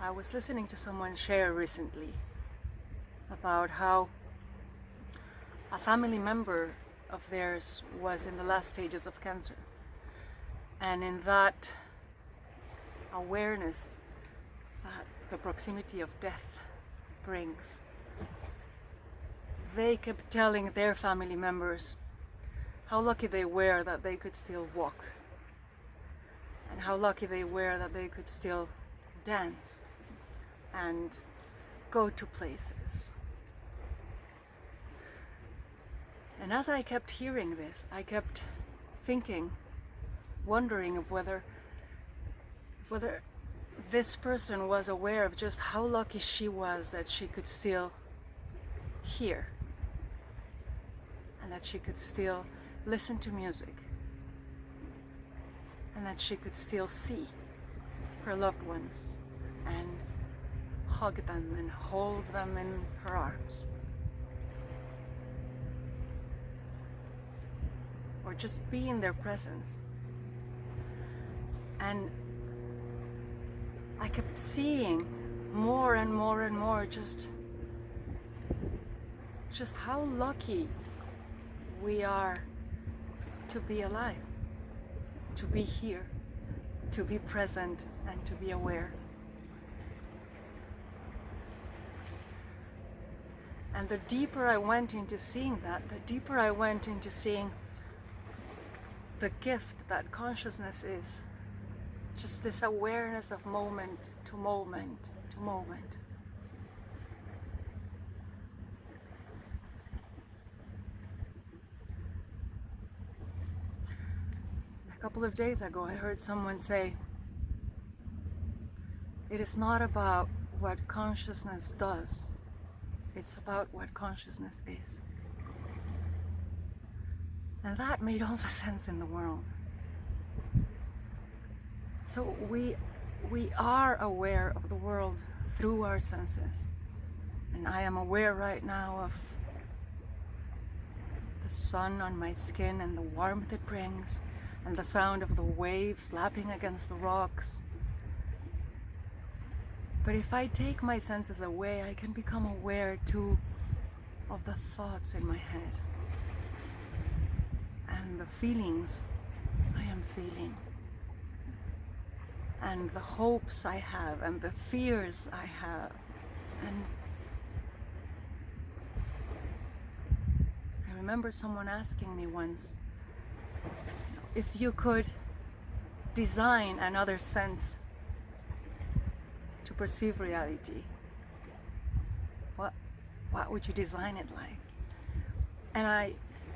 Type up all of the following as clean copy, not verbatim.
I was listening to someone share recently about how a family member of theirs was in the last stages of cancer. And in that awareness that the proximity of death brings, they kept telling their family members how lucky they were that they could still walk, and how lucky they were that they could still dance and go to places. And as I kept hearing this, I kept thinking, wondering of whether this person was aware of just how lucky she was that she could still hear, and that she could still listen to music, and that she could still see her loved ones and hug them and hold them in her arms, or just be in their presence. And I kept seeing more and more and more just how lucky we are to be alive, to be here, to be present, and to be aware. And the deeper I went into seeing that, the deeper I went into seeing the gift that consciousness is. Just this awareness of moment to moment to moment. A couple of days ago, I heard someone say, it is not about what consciousness does, it's about what consciousness is. And that made all the sense in the world. So we are aware of the world through our senses. And I am aware right now of the sun on my skin and the warmth it brings, and the sound of the waves lapping against the rocks. But if I take my senses away, I can become aware too of the thoughts in my head and the feelings I am feeling, and the hopes I have, and the fears I have. And I remember someone asking me once, if you could design another sense to perceive reality, what would you design it like? And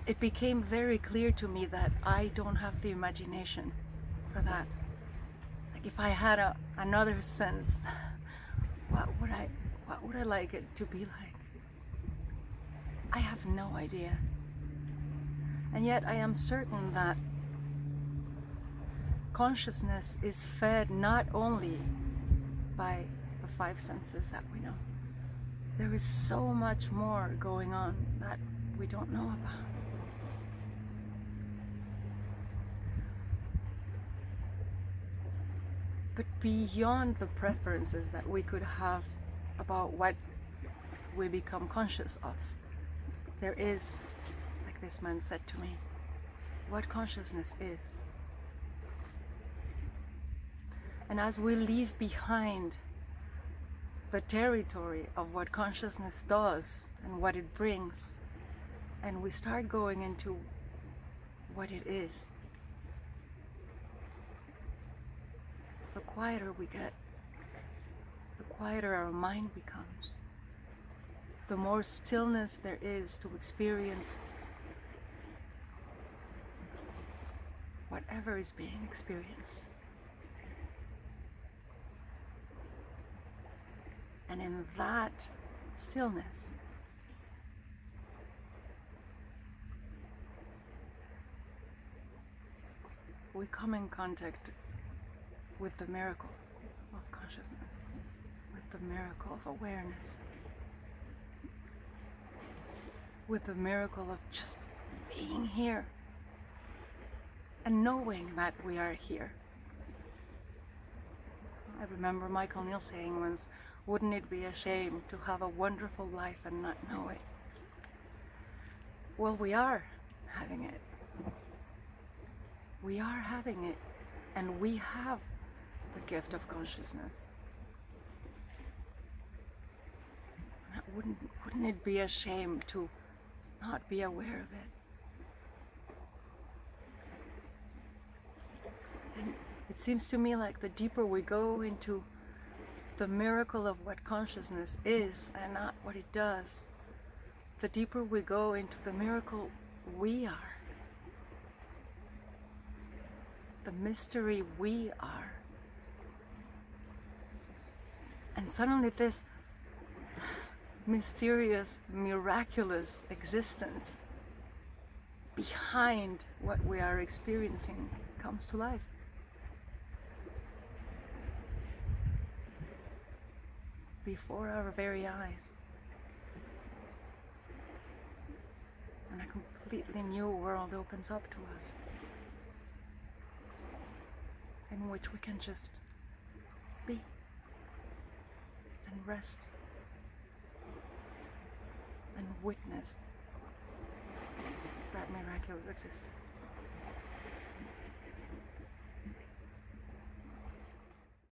it became very clear to me that I don't have the imagination for that. If I had another sense, what would I like it to be like? I have no idea. And yet I am certain that consciousness is fed not only by the five senses that we know. There is so much more going on that we don't know about. But beyond the preferences that we could have about what we become conscious of, there is, like this man said to me, what consciousness is. And as we leave behind the territory of what consciousness does and what it brings, and we start going into what it is, the quieter we get, the quieter our mind becomes, the more stillness there is to experience whatever is being experienced. And in that stillness, we come in contact with the miracle of consciousness, with the miracle of awareness, with the miracle of just being here and knowing that we are here. I remember Michael Neal saying once, wouldn't it be a shame to have a wonderful life and not know it? Well, we are having it. We are having it, and we have the gift of consciousness. Wouldn't it be a shame to not be aware of it? And it seems to me like the deeper we go into the miracle of what consciousness is and not what it does, the deeper we go into the miracle we are, the mystery we are. And suddenly this mysterious, miraculous existence behind what we are experiencing comes to life. Before our very eyes. And a completely new world opens up to us, in which we can just be and rest and witness that miraculous existence.